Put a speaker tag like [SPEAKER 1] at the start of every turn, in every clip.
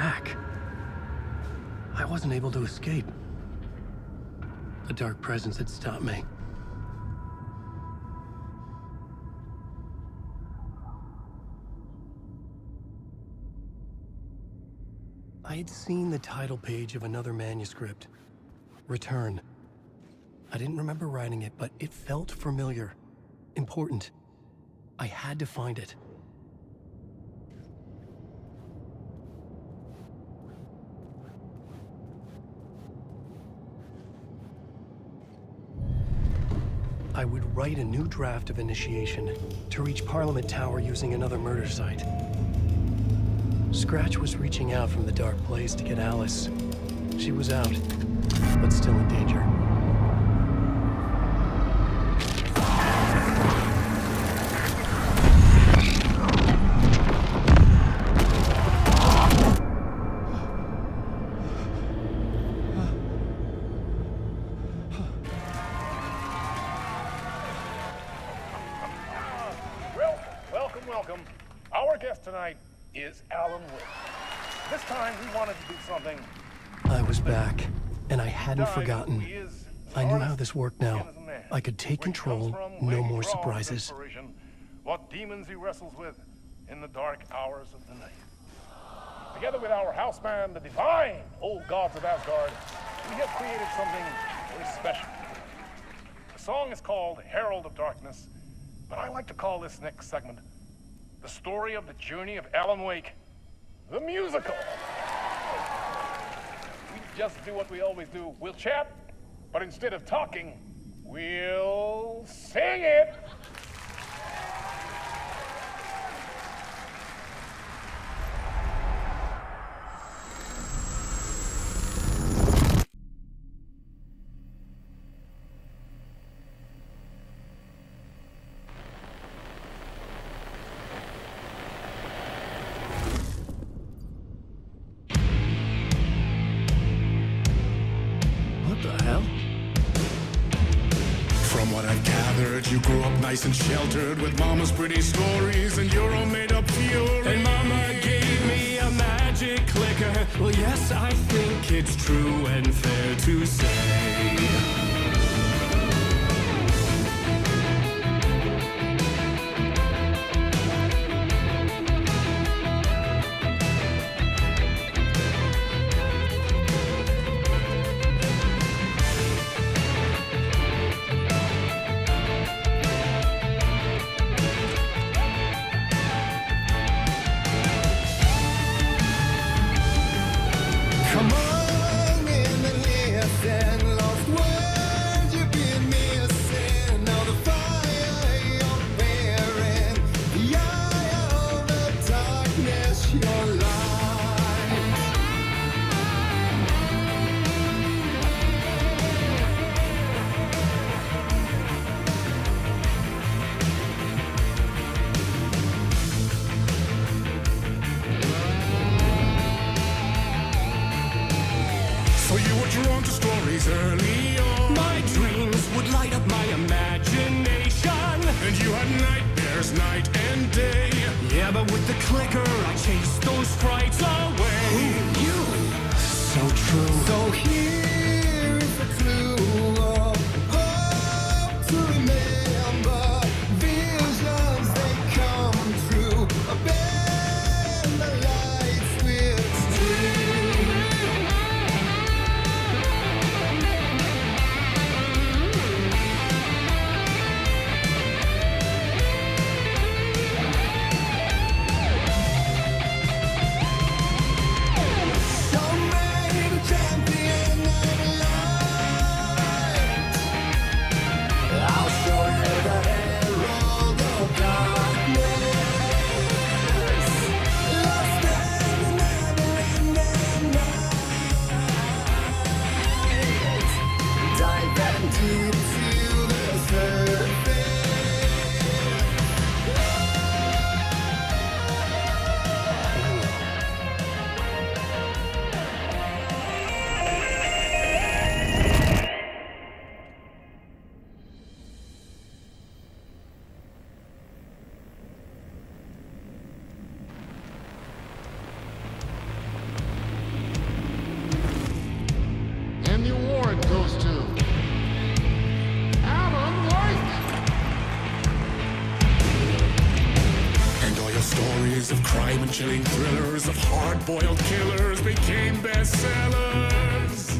[SPEAKER 1] back. I wasn't able to escape. A dark presence had stopped me. I had seen the title page of another manuscript, Return. I didn't remember writing it, but it felt familiar, important. I had to find it. I would write a new draft of initiation to reach Parliament Tower using another murder site. Scratch was reaching out from the dark place to get Alice. She was out, but still in danger.
[SPEAKER 2] Welcome. Our guest tonight is Alan Wake. This time we wanted to do something.
[SPEAKER 1] I was back, and I hadn't forgotten. I knew how this worked now. I could take control, no more surprises.
[SPEAKER 2] What demons he wrestles with in the dark hours of the night. Together with our house band, the divine old gods of Asgard, we have created something very special. The song is called Herald of Darkness, but I like to call this next segment the story of the journey of Alan Wake, the musical. We just do what we always do. We'll chat, but instead of talking, we'll sing it.
[SPEAKER 3] You grew up nice and sheltered with mama's pretty stories and your own made-up fury. And mama gave me a magic clicker. Well, yes, I think it's true and fair to say. Early on, my dreams would light up my imagination, and you had nightmares night and day. Yeah, but with the clicker, I chased those frights away. Who you? So true. So here is the clue of hope to remember. Visions, they come true. Bend the lights with string. I'll show you. Chilling thrillers of hard-boiled killers became bestsellers.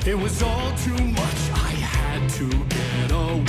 [SPEAKER 3] It was all too much, I had to get away.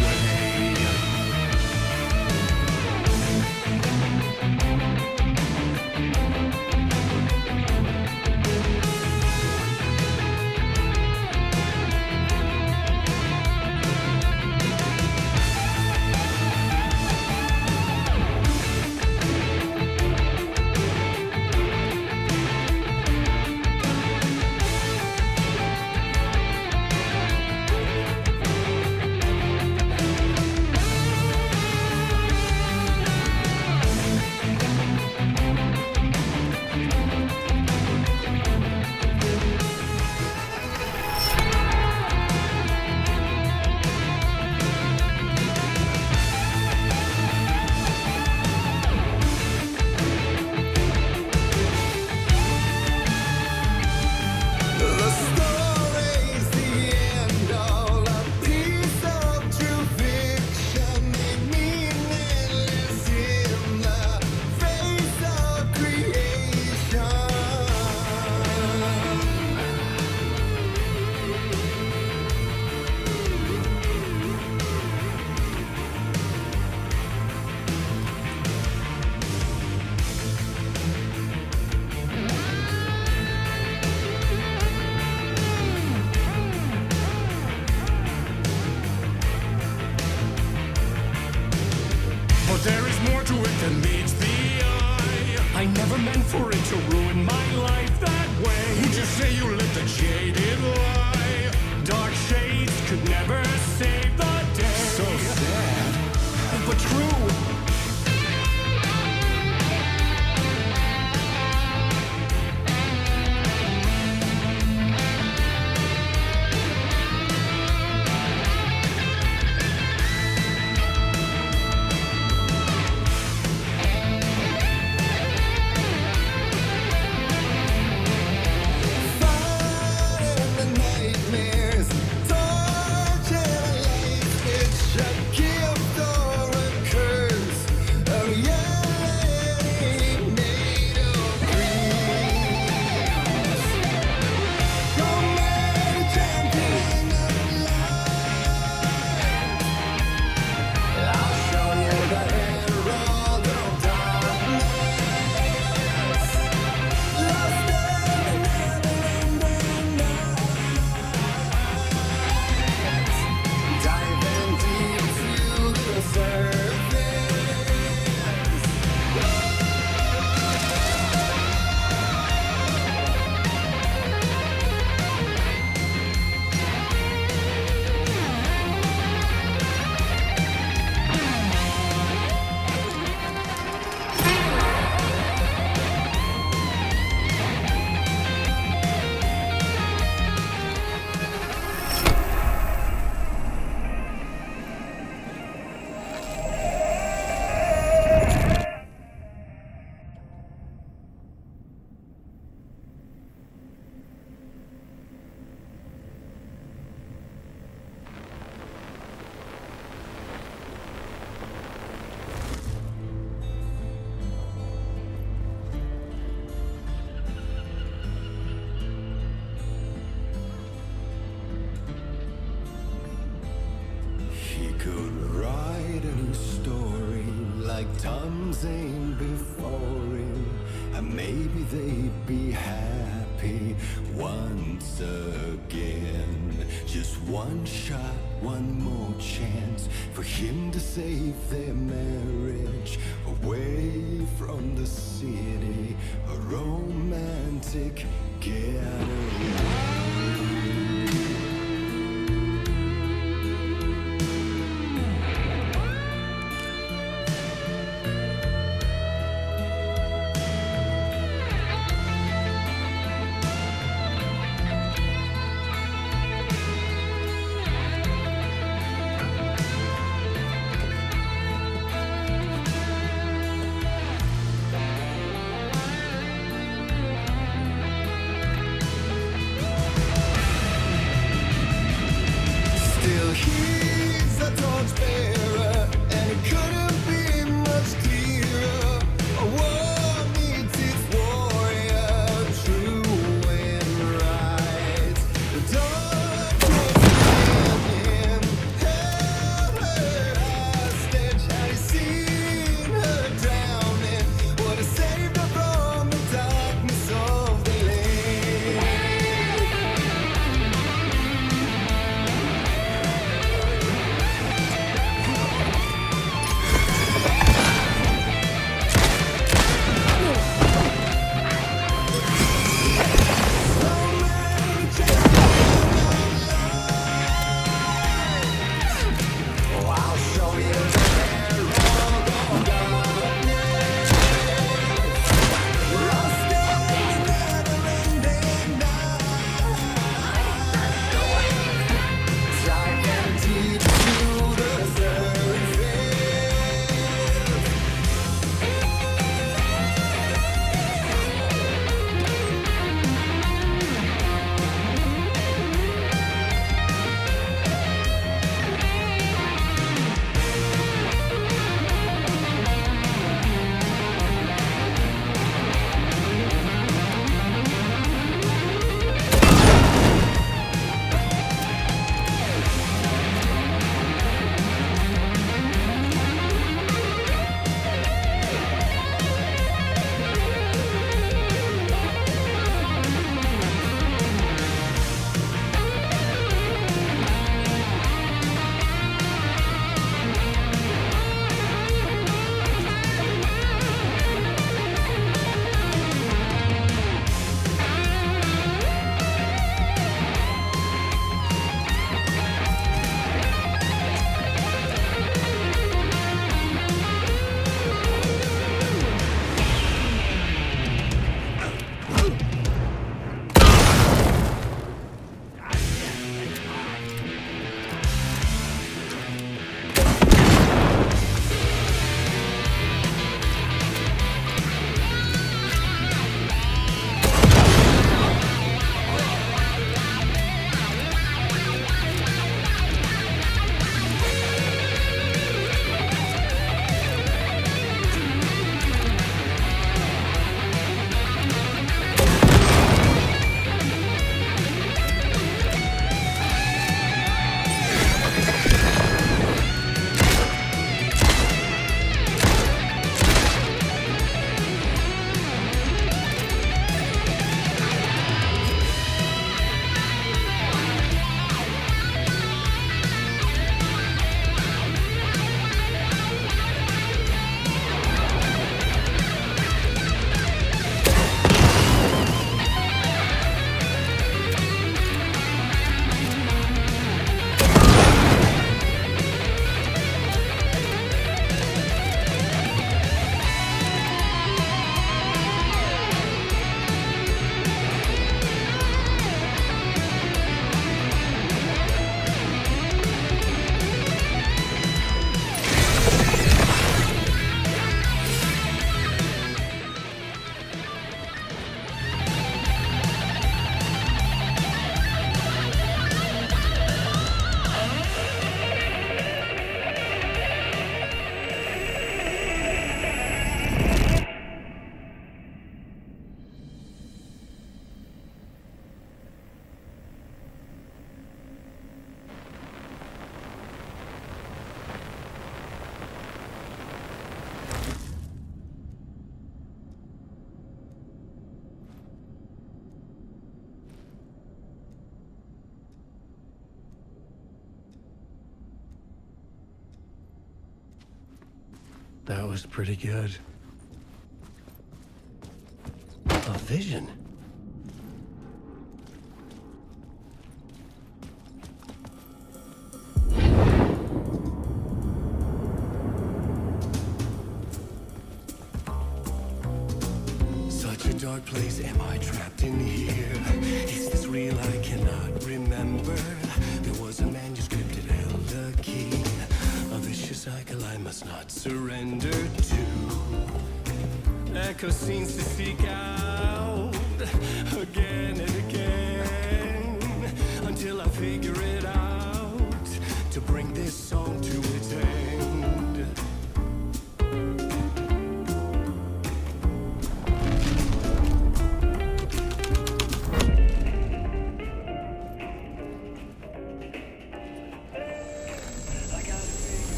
[SPEAKER 3] But there is more to it than meets the eye. I never meant for it to ruin my life that way. You just say you lived a jaded lie. Dark shades could never save the day. So sad, but true.
[SPEAKER 4] Tom's ain't before him, and maybe they'd be happy once again. Just one shot, one more chance for him to save their marriage. Away from the city, a romantic getaway. He's a torchbearer, and it couldn't be much clearer.
[SPEAKER 1] That was pretty good. A vision? Such a dark place, am I trapped in here? Is this real? I cannot remember. There was a manuscript, it held the key. A vicious cycle I must not surrender to. Echo scenes to seek out again and again until I figure it out to bring this song to its end.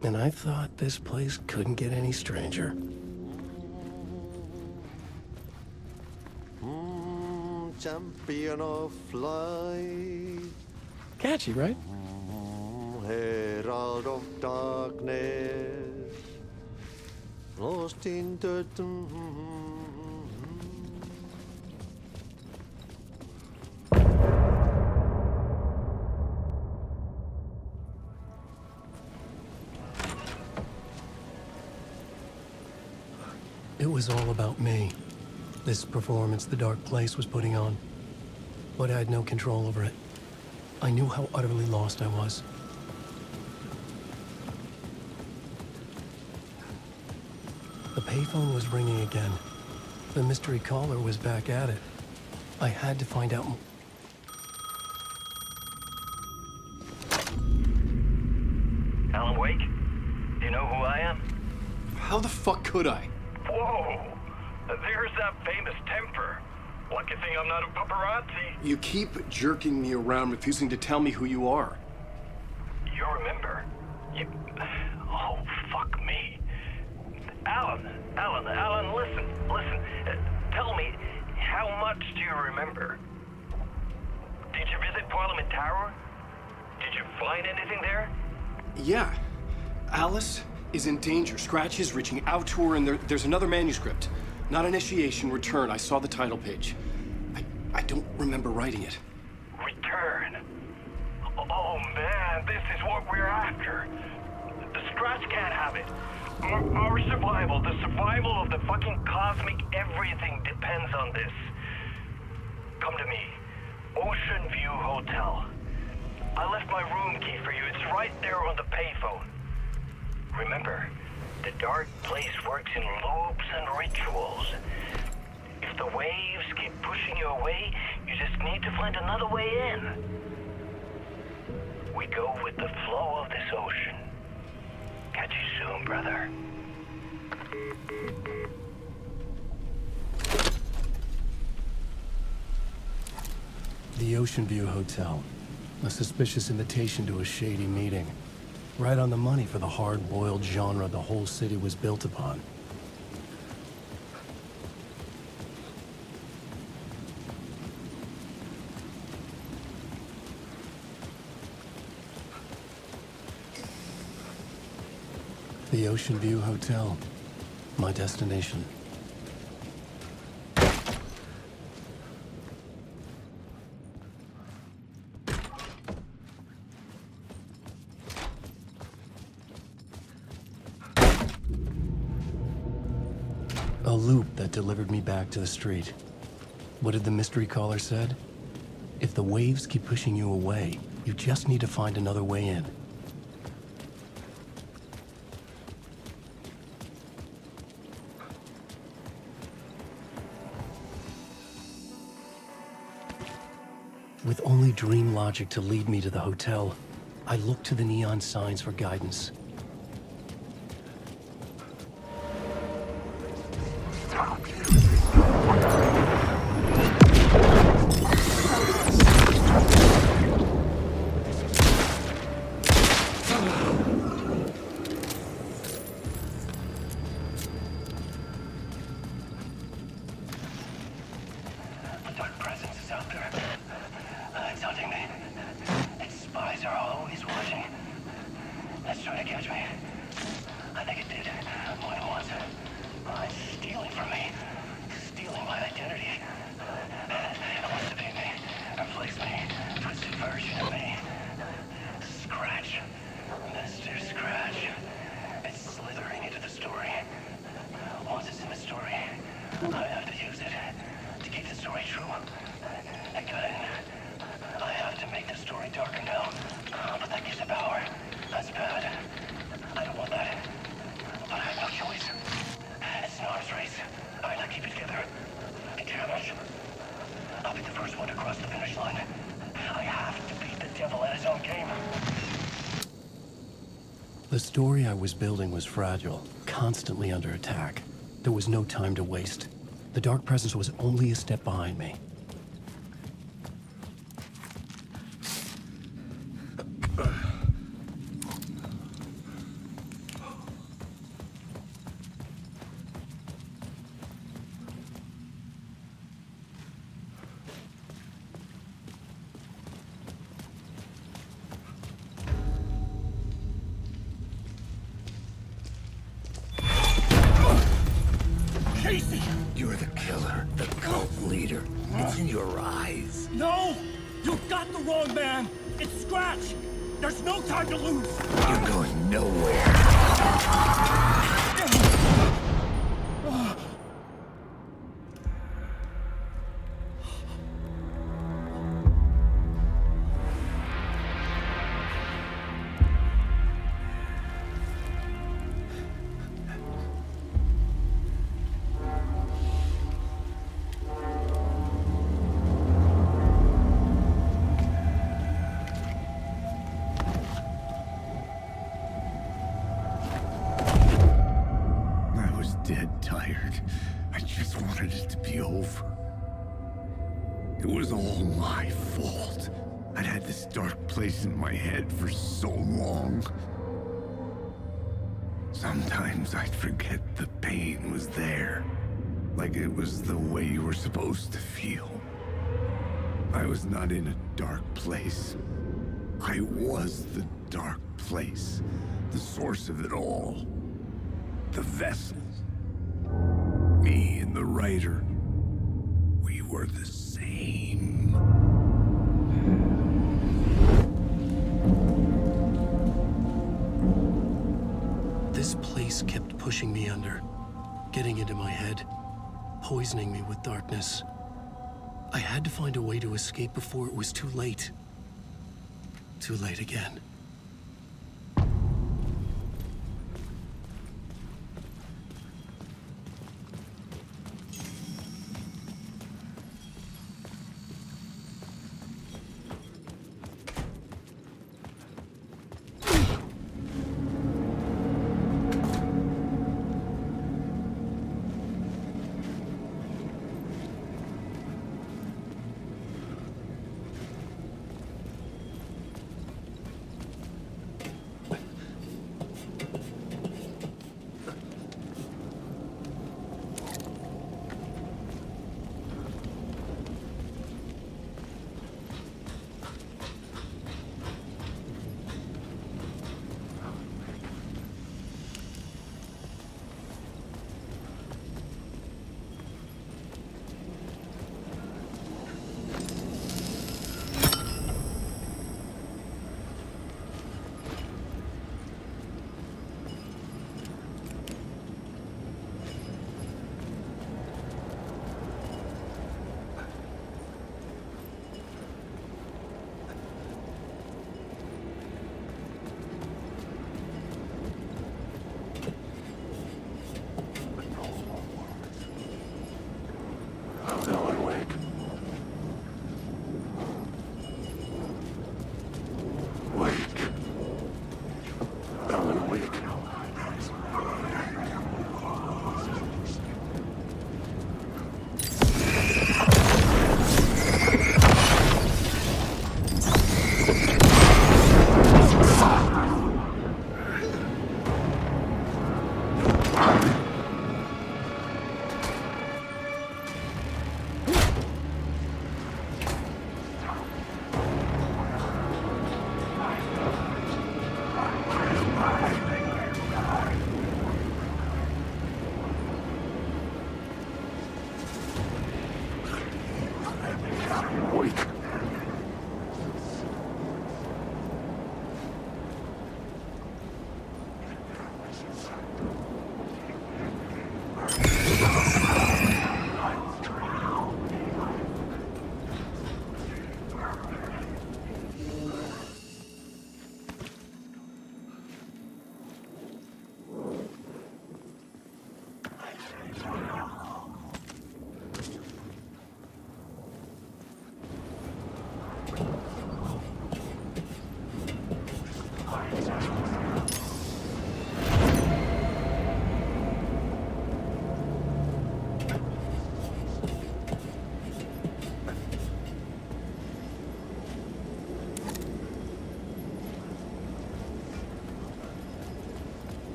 [SPEAKER 1] And I thought this place couldn't get any stranger.
[SPEAKER 5] Champion of light,
[SPEAKER 1] Catchy, right?
[SPEAKER 5] herald of darkness, lost in the
[SPEAKER 1] It was all about me. This performance the dark place was putting on. But I had no control over it. I knew how utterly lost I was. The payphone was ringing again. The mystery caller was back at it. I had to find out more.
[SPEAKER 6] Alan Wake? Do you know who I am?
[SPEAKER 7] How the fuck could I?
[SPEAKER 6] Whoa! There's that famous temper. Lucky thing I'm not a paparazzi.
[SPEAKER 7] You keep jerking me around, refusing to tell me who you are.
[SPEAKER 6] You remember? Oh, fuck me. Alan, listen. Tell me, how much do you remember? Did you visit Parliament Tower? Did you find anything there?
[SPEAKER 7] Yeah. Alice is in danger. Scratch is reaching out to her, and there's another manuscript. Not initiation, return. I saw the title page. I don't remember writing it.
[SPEAKER 6] Return. Oh man, this is what we're after. The Scratch can't have it. Our survival, the survival of the fucking cosmic everything depends on this. Come to me. Ocean View Hotel. I left my room key for you. It's right there on the payphone. Remember, the dark place works in loops and rituals. If the waves keep pushing you away, you just need to find another way in. We go with the flow of this ocean. Catch you soon, brother.
[SPEAKER 1] The Ocean View Hotel. A suspicious invitation to a shady meeting. Right on the money for the hard-boiled genre the whole city was built upon. The Ocean View Hotel. My destination. A loop that delivered me back to the street. What did the mystery caller said? If the waves keep pushing you away, you just need to find another way in. With only dream logic to lead me to the hotel, I looked to the neon signs for guidance. The story I was building was fragile, constantly under attack. There was no time to waste. The dark presence was only a step behind me.
[SPEAKER 8] You're the killer, the cult leader. It's in your eyes.
[SPEAKER 3] No! You got the wrong man! It's Scratch! There's no time to lose!
[SPEAKER 8] You're going nowhere. Dead tired. I just wanted it to be over. It was all my fault. I'd had this dark place in my head for so long. Sometimes I'd forget the pain was there. Like it was the way you were supposed to feel. I was not in a dark place. I was the dark place. The source of it all. The vessel. Me and the writer, we were the same.
[SPEAKER 1] This place kept pushing me under, getting into my head, poisoning me with darkness. I had to find a way to escape before it was too late. Too late again.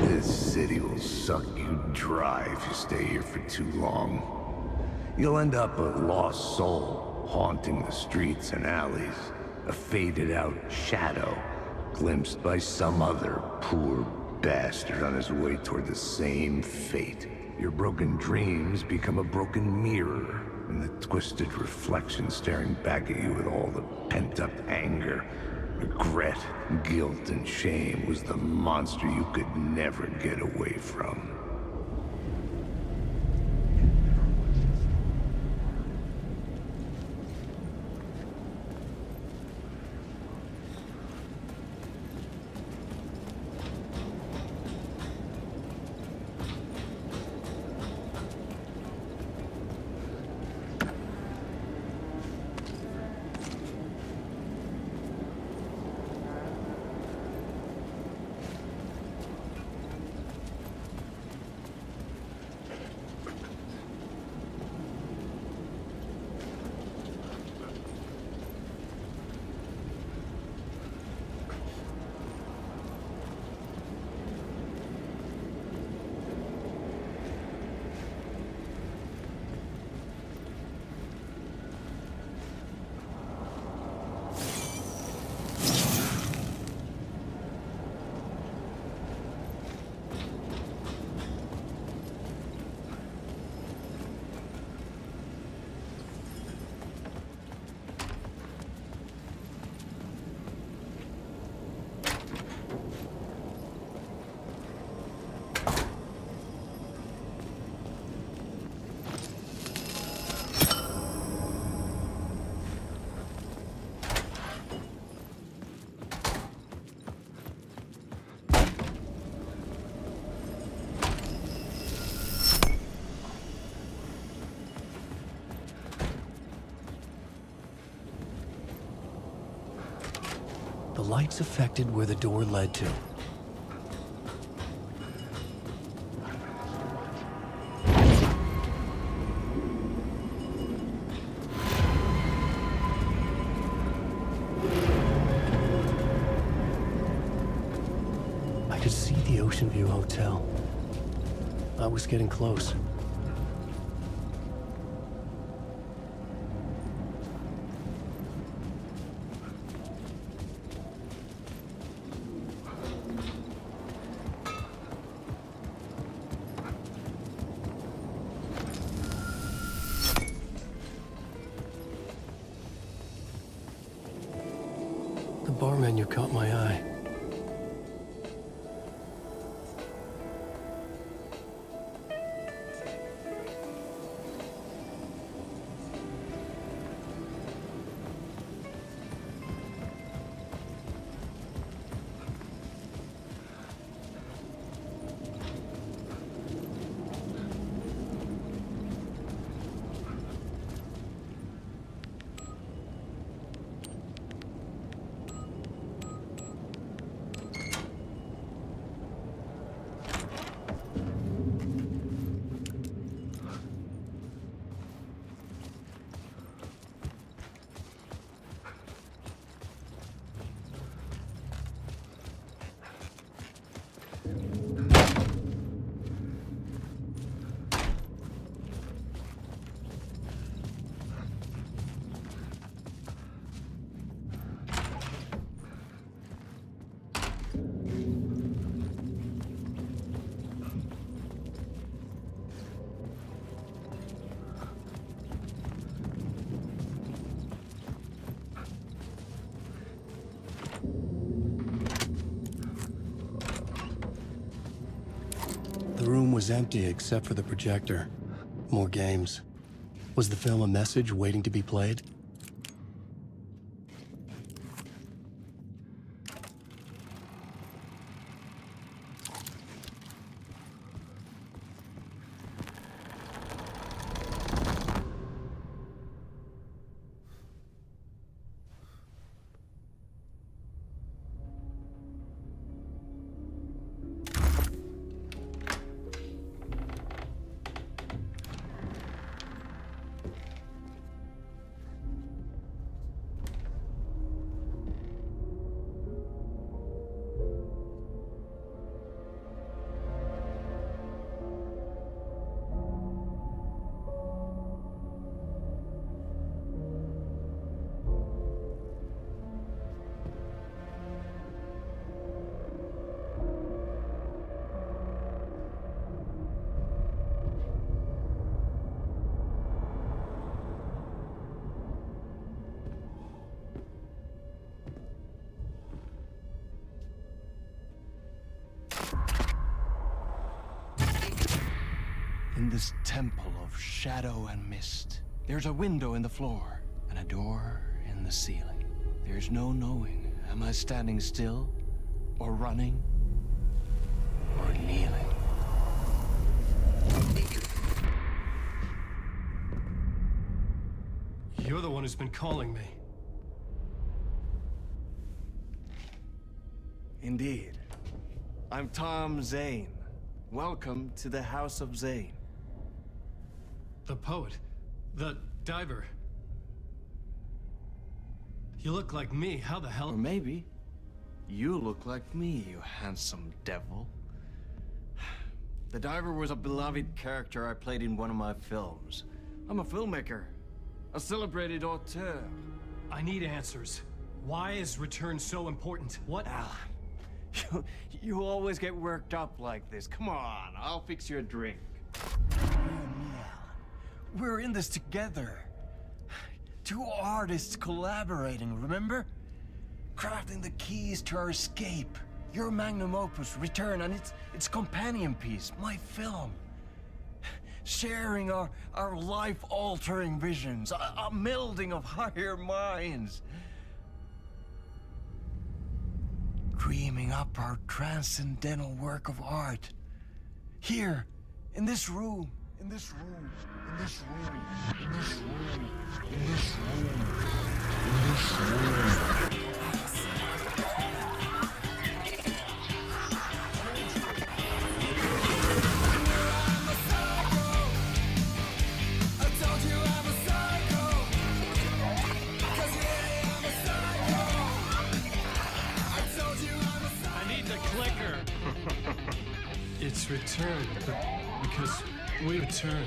[SPEAKER 8] This city will suck you dry if you stay here for too long. You'll end up a lost soul, haunting the streets and alleys. A faded-out shadow, glimpsed by some other poor bastard on his way toward the same fate. Your broken dreams become a broken mirror, and the twisted reflection staring back at you with all the pent-up anger, regret, guilt, and shame was the monster you could never get away from.
[SPEAKER 1] The lights affected where the door led to. I could see the Ocean View Hotel. I was getting close. The bar menu caught my eye. The room was empty except for the projector. More games. Was the film a message waiting to be played?
[SPEAKER 9] In this temple of shadow and mist, there's a window in the floor and a door in the ceiling. There's no knowing, am I standing still, or running, or kneeling?
[SPEAKER 1] You're the one who's been calling me.
[SPEAKER 9] Indeed. I'm Tom Zane. Welcome to the House of Zane.
[SPEAKER 1] The poet. The diver. You look like me. How the hell?
[SPEAKER 9] Or maybe you look like me, you handsome devil. The diver was a beloved character I played in one of my films. I'm a filmmaker, a celebrated auteur.
[SPEAKER 1] I need answers. Why is Return so important? What?
[SPEAKER 9] Alan, you always get worked up like this. Come on, I'll fix you a drink. We're in this together. Two artists collaborating, remember? Crafting the keys to our escape. Your magnum opus, Return, and its companion piece, my film. Sharing our life-altering visions, a melding of higher minds. Dreaming up our transcendental work of art. Here, in this room, in this room, in this room, in this room, in this room, in this room.
[SPEAKER 1] It's Return, because we return.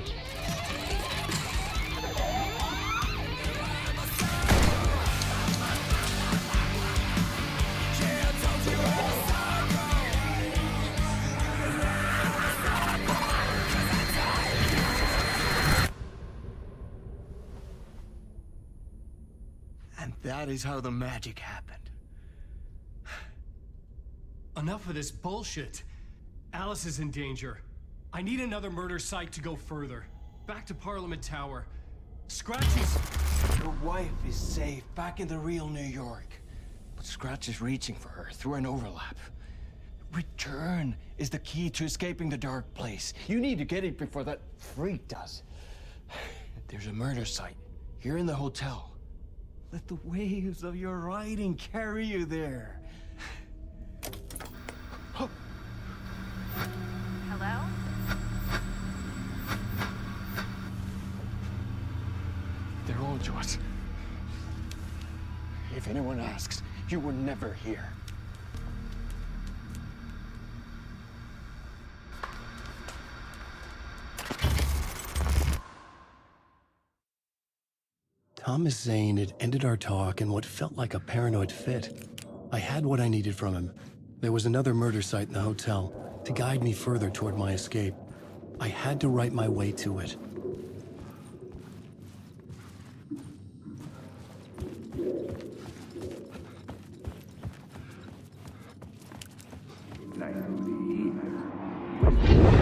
[SPEAKER 9] And that is how the magic happened.
[SPEAKER 1] Enough of this bullshit. Alice is in danger. I need another murder site to go further. Back to Parliament Tower. Scratchy's...
[SPEAKER 9] Your wife is safe, back in the real New York. But Scratch is reaching for her through an overlap. Return is the key to escaping the dark place. You need to get it before that freak does. There's a murder site here in the hotel. Let the waves of your writing carry you there.
[SPEAKER 10] Hello?
[SPEAKER 9] They're all yours. If anyone asks, you were never here.
[SPEAKER 1] Thomas Zane had ended our talk in what felt like a paranoid fit. I had what I needed from him. There was another murder site in the hotel to guide me further toward my escape. I had to write my way to it.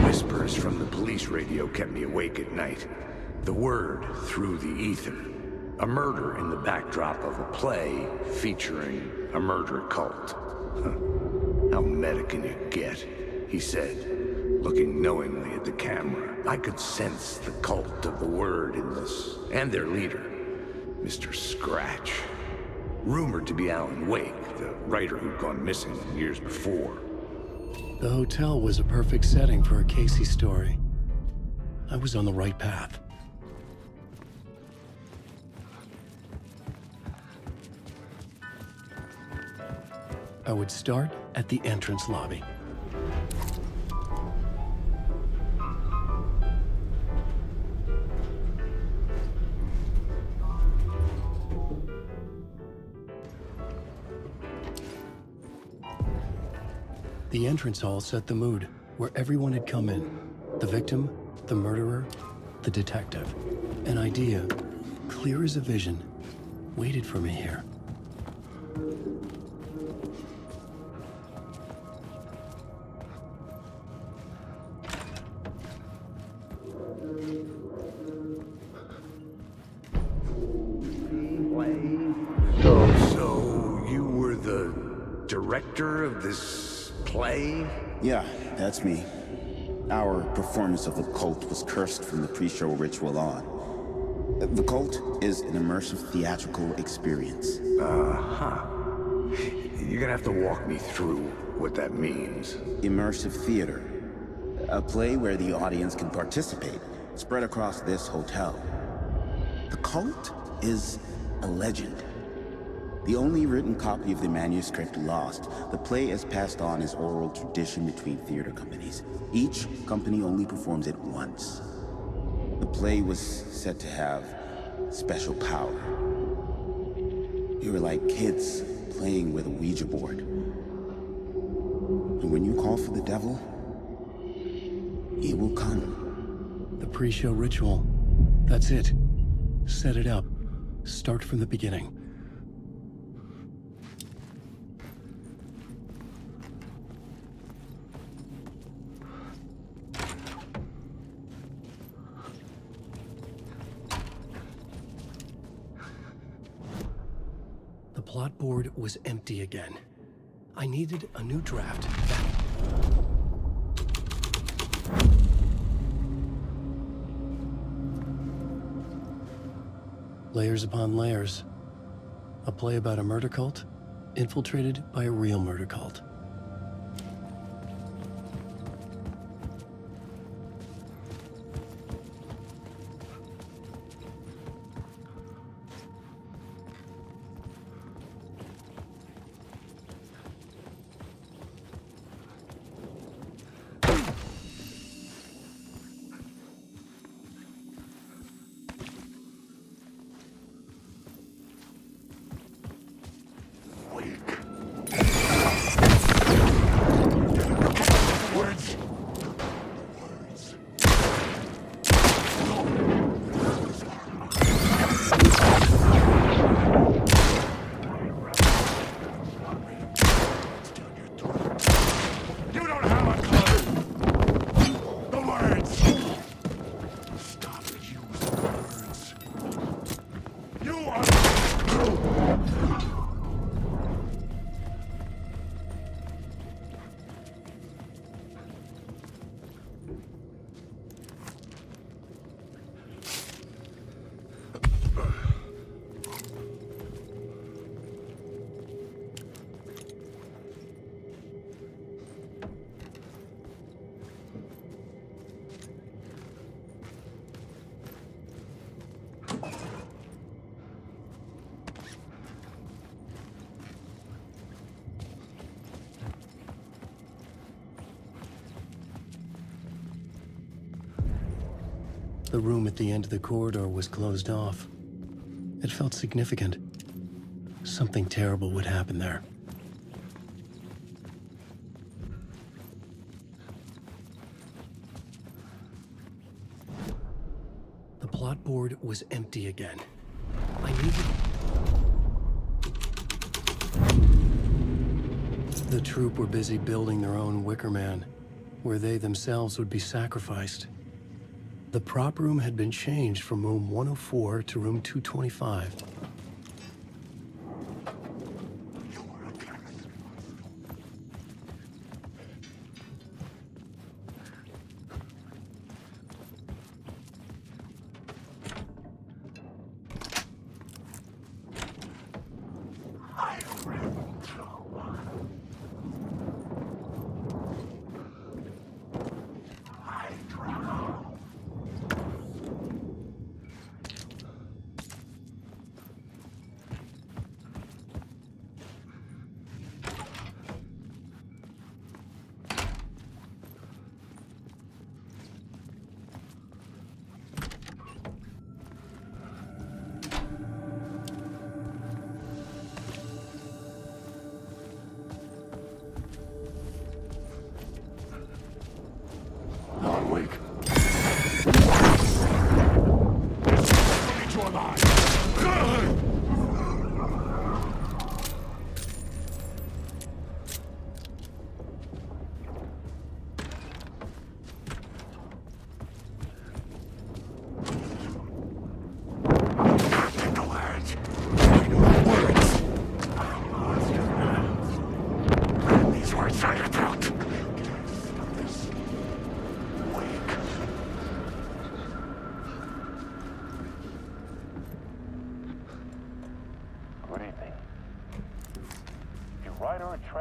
[SPEAKER 8] Whispers from the police radio kept me awake at night. The word through the ether. A murder in the backdrop of a play featuring a murder cult. How meta can you get? He said, looking knowingly at the camera. I could sense the cult of the word in this, and their leader, Mr. Scratch. Rumored to be Alan Wake, the writer who'd gone missing years before.
[SPEAKER 1] The hotel was a perfect setting for a Casey story. I was on the right path. I would start at the entrance lobby. The entrance hall set the mood, where everyone had come in. The victim, the murderer, the detective. An idea, clear as a vision, waited for me here.
[SPEAKER 8] So, you were the director of this play?
[SPEAKER 10] Yeah, that's me. Our performance of The Cult was cursed from the pre-show ritual on. The Cult is an immersive theatrical experience.
[SPEAKER 8] Uh-huh. You're gonna have to walk me through what that means.
[SPEAKER 10] Immersive theater. A play where the audience can participate, spread across this hotel. The Cult is a legend. The only written copy of the manuscript lost, the play is passed on as oral tradition between theater companies. Each company only performs it once. The play was said to have special power. We were like kids playing with a Ouija board. And when you call for the devil, he will come.
[SPEAKER 1] The pre-show ritual. That's it. Set it up. Start from the beginning. The plot board was empty again. I needed a new draft. Layers upon layers. A play about a murder cult, infiltrated by a real murder cult. The room at the end of the corridor was closed off. It felt significant. Something terrible would happen there. The plot board was empty again. I needed... The troupe were busy building their own Wicker Man, where they themselves would be sacrificed. The prop room had been changed from room 104 to room 225.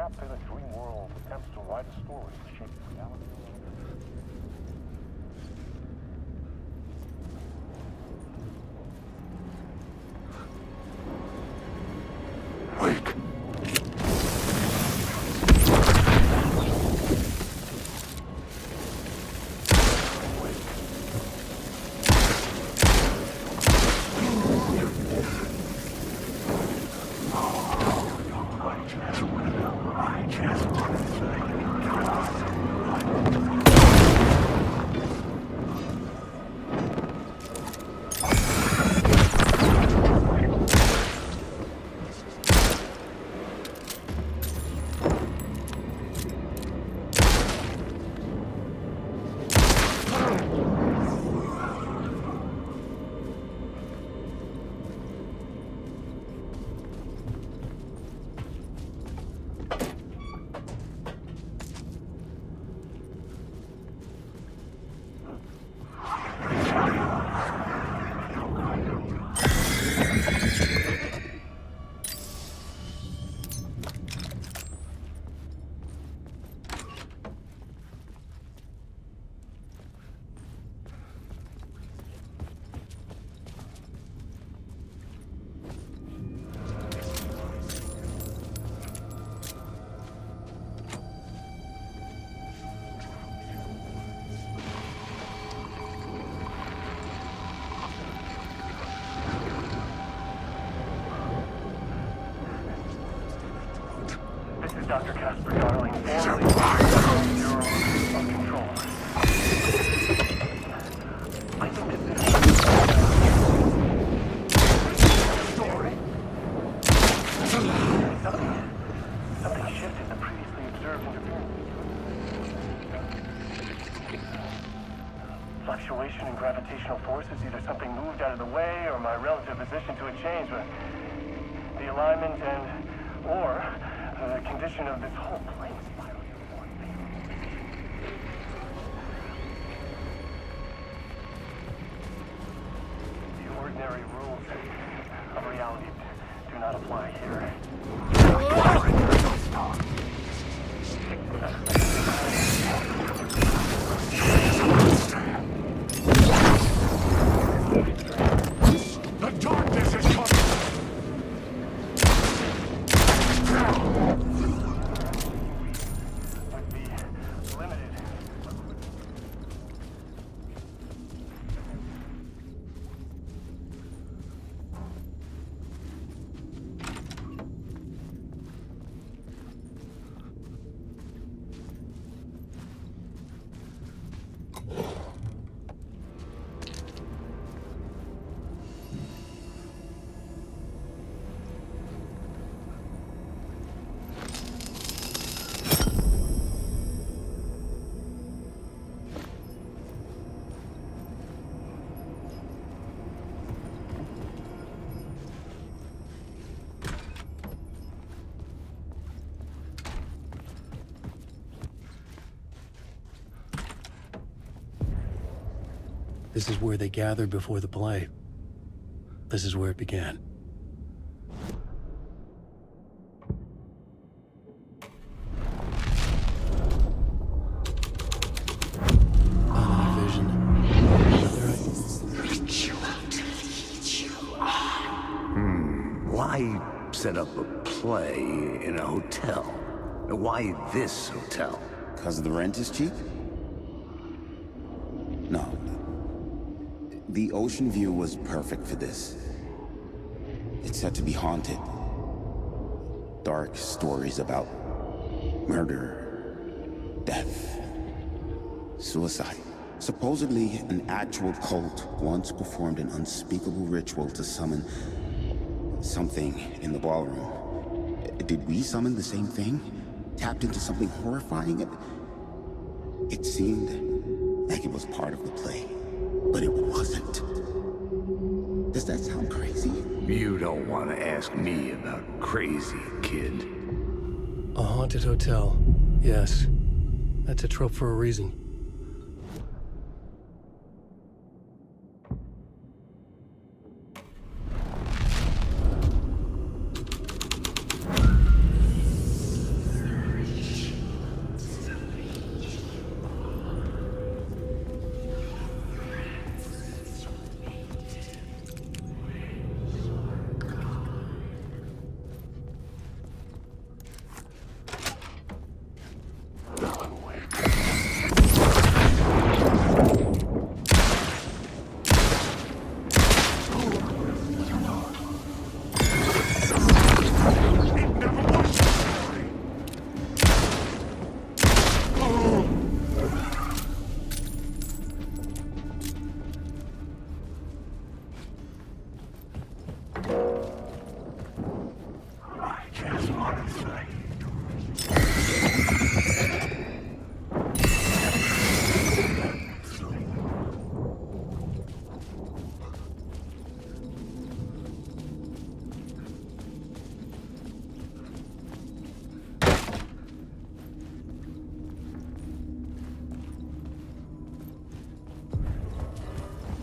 [SPEAKER 2] trapped in a dream world attempts to write a story to shape reality. Dr. Casper, darling, formerly Bureau of Control. I think that this story. Something shifted the previously observed interference. Fluctuation in gravitational forces, either something moved out of the way or my relative position to it changed, but the alignment or the condition of this whole place. The ordinary rules of reality do not apply here.
[SPEAKER 3] The darkness is coming!
[SPEAKER 1] This is where they gathered before the play. This is where it began. Another vision.
[SPEAKER 8] Ritual to lead you on.
[SPEAKER 11] Why set up a play in a hotel? Why this hotel?
[SPEAKER 10] Because the rent is cheap? No. The ocean view was perfect for this. It's said to be haunted. Dark stories about murder, death, suicide. Supposedly, an actual cult once performed an unspeakable ritual to summon something in the ballroom. Did we summon the same thing? Tapped into something horrifying? It seemed like it was part of the play, but it wasn't. Does that sound crazy?
[SPEAKER 11] You don't want to ask me about crazy, kid.
[SPEAKER 1] A haunted hotel. Yes. That's a trope for a reason.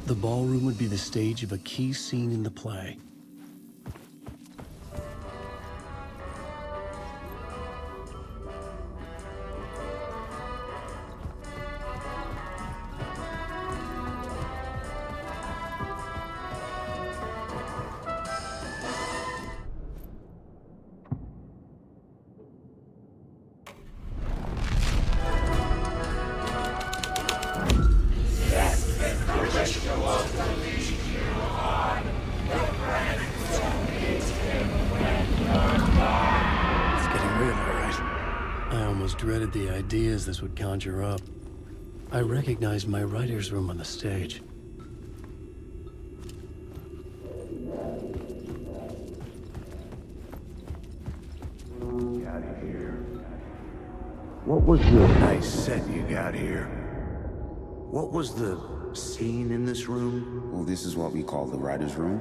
[SPEAKER 1] The ballroom would be the stage of a key scene in the play. Dreaded the ideas this would conjure up. I recognized my writer's room on the stage.
[SPEAKER 11] Got here. What was the nice set you got here? What was the scene in this room?
[SPEAKER 10] Well, this is what we call the writer's room.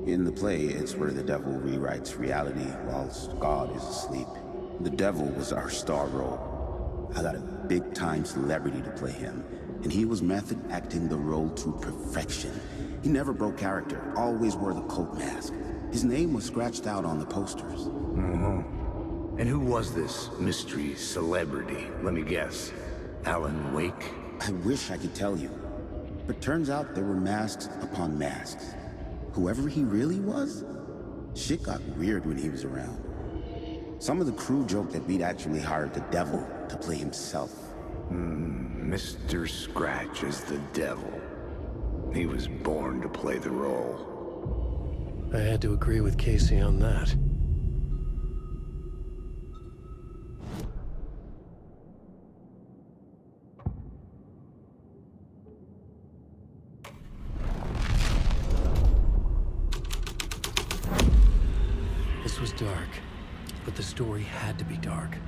[SPEAKER 10] In the play, it's where the devil rewrites reality whilst God is asleep. The devil was our star role. I got a big-time celebrity to play him, and he was method acting the role to perfection. He never broke character, always wore the cult mask. His name was scratched out on the posters.
[SPEAKER 11] And who was this mystery celebrity? Let me guess. Alan Wake?
[SPEAKER 10] I wish I could tell you, but turns out there were masks upon masks. Whoever he really was, shit got weird when he was around. Some of the crew joked that we'd actually hired the devil to play himself.
[SPEAKER 11] Mr. Scratch is the devil. He was born to play the role.
[SPEAKER 1] I had to agree with Casey on that. This was dark. But the story had to be dark.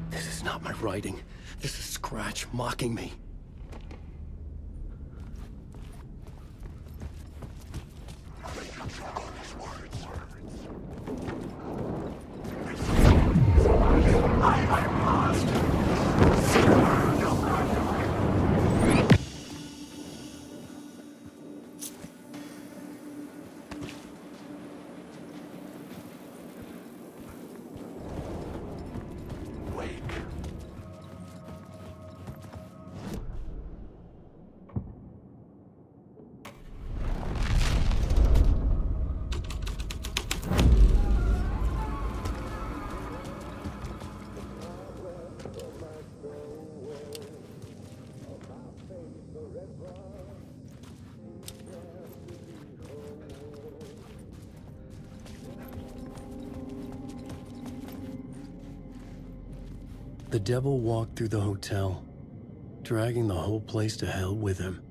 [SPEAKER 1] This is not my writing. This is Scratch mocking me. The devil walked through the hotel, dragging the whole place to hell with him.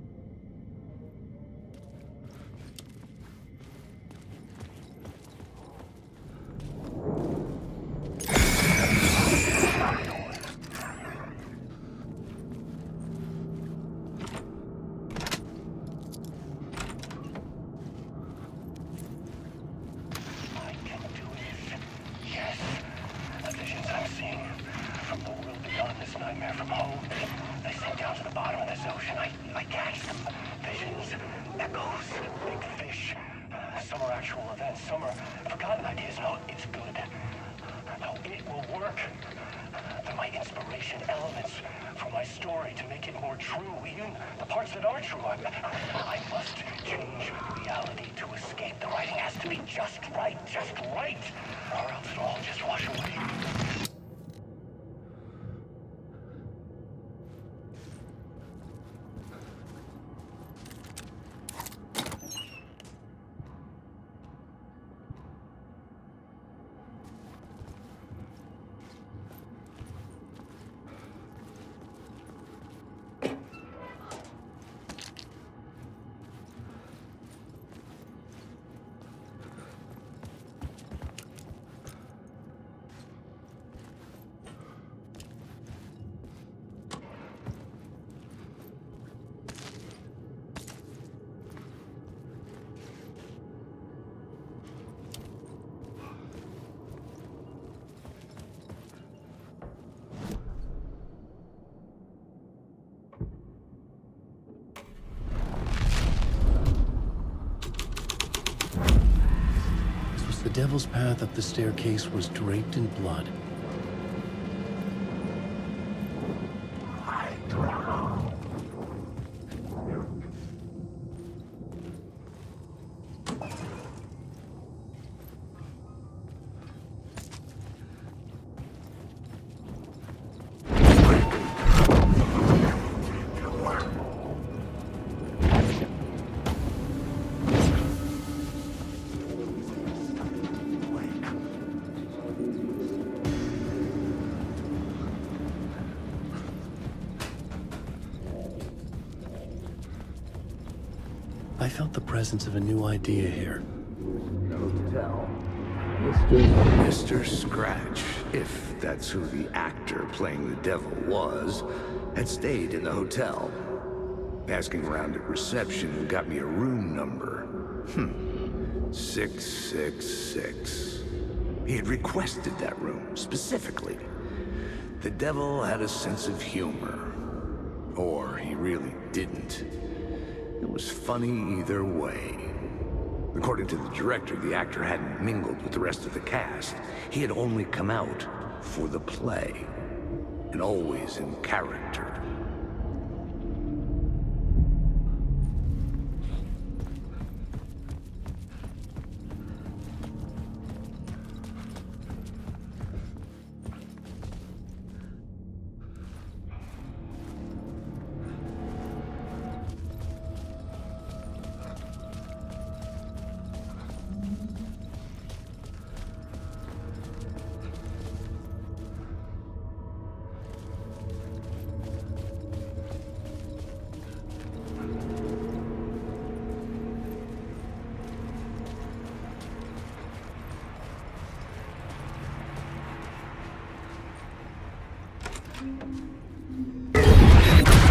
[SPEAKER 1] The devil's path up the staircase was draped in blood. I felt the presence of a new idea here.
[SPEAKER 8] Mr. Scratch, if that's who the actor playing the devil was, had stayed in the hotel. Asking around at reception got me a room number. 666. He had requested that room, specifically. The devil had a sense of humor. Or he really didn't. It was funny either way. According to the director, the actor hadn't mingled with the rest of the cast. He had only come out for the play, and always in character.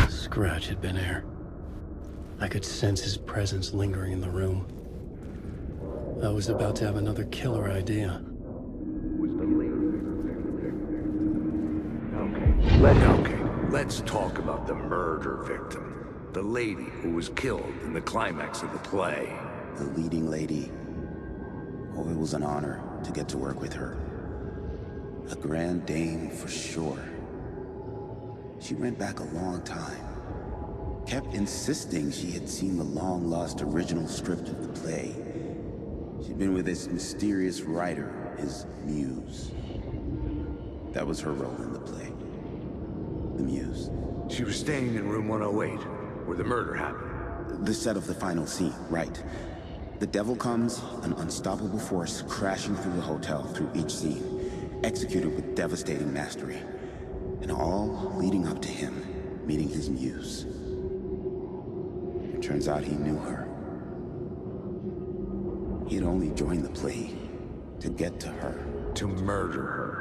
[SPEAKER 1] Scratch had been here. I could sense his presence lingering in the room. I was about to have another killer idea.
[SPEAKER 8] Okay, let's talk about the murder victim. The lady who was killed in the climax of the play.
[SPEAKER 10] The leading lady. Oh, it was an honor to get to work with her. A grand dame for sure. She went back a long time. Kept insisting she had seen the long-lost original script of the play. She'd been with this mysterious writer, his muse. That was her role in the play. The muse.
[SPEAKER 8] She was staying in room 108, where the murder happened.
[SPEAKER 10] The set of the final scene, right. The devil comes, an unstoppable force crashing through the hotel through each scene, executed with devastating mastery. And all leading up to him meeting his muse. It turns out he knew her. He'd only joined the play to get to her.
[SPEAKER 8] To murder her.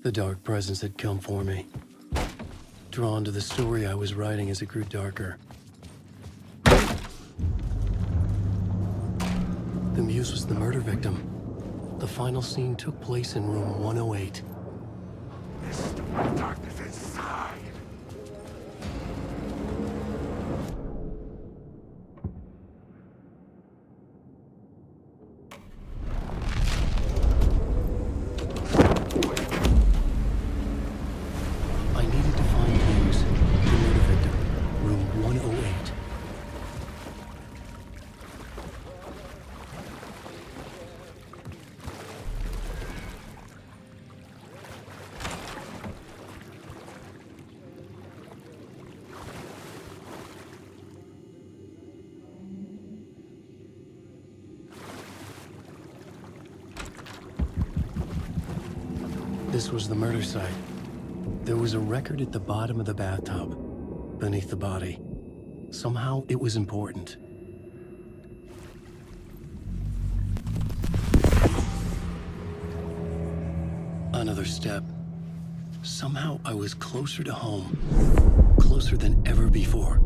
[SPEAKER 1] The dark presence had come for me. Drawn to the story I was writing as it grew darker. The muse was the murder victim. The final scene took place in room 108.
[SPEAKER 8] This is the darkness inside.
[SPEAKER 1] I needed to find Muse, the murder victim, room 108. This was the murder site. There was a record at the bottom of the bathtub, beneath the body. Somehow it was important. Another step. Somehow I was closer to home. Closer than ever before.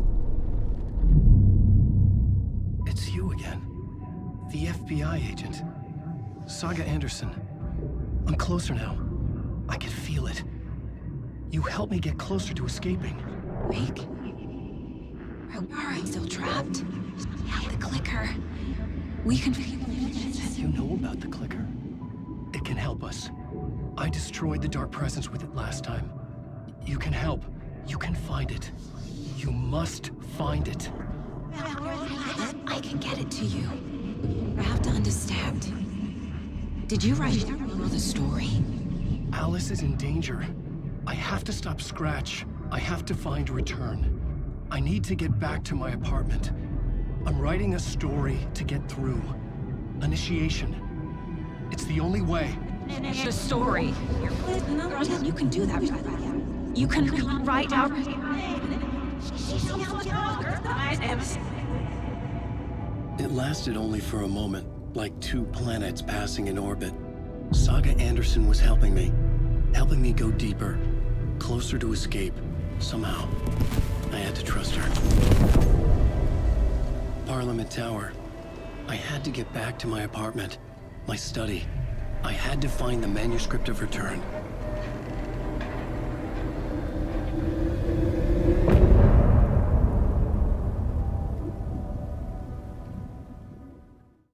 [SPEAKER 1] It's you again. The FBI agent. Saga Anderson. I'm closer now. I can feel it. You helped me get closer to escaping.
[SPEAKER 12] Wake? Are we still trapped? The clicker. We can...
[SPEAKER 1] You know about the clicker? It can help us. I destroyed the dark presence with it last time. You can help. You can find it. You must find it.
[SPEAKER 12] I can get it to you. I have to understand. Did you write the story?
[SPEAKER 1] Alice is in danger. I have to stop Scratch. I have to find Return. I need to get back to my apartment. I'm writing a story to get through. Initiation. It's the only way.
[SPEAKER 12] The story. You can do that. You can write out...
[SPEAKER 1] It lasted only for a moment, like two planets passing in orbit. Saga Anderson was helping me go deeper, closer to escape, somehow. I had to trust her. Parliament Tower. I had to get back to my apartment, my study. I had to find the manuscript of Return.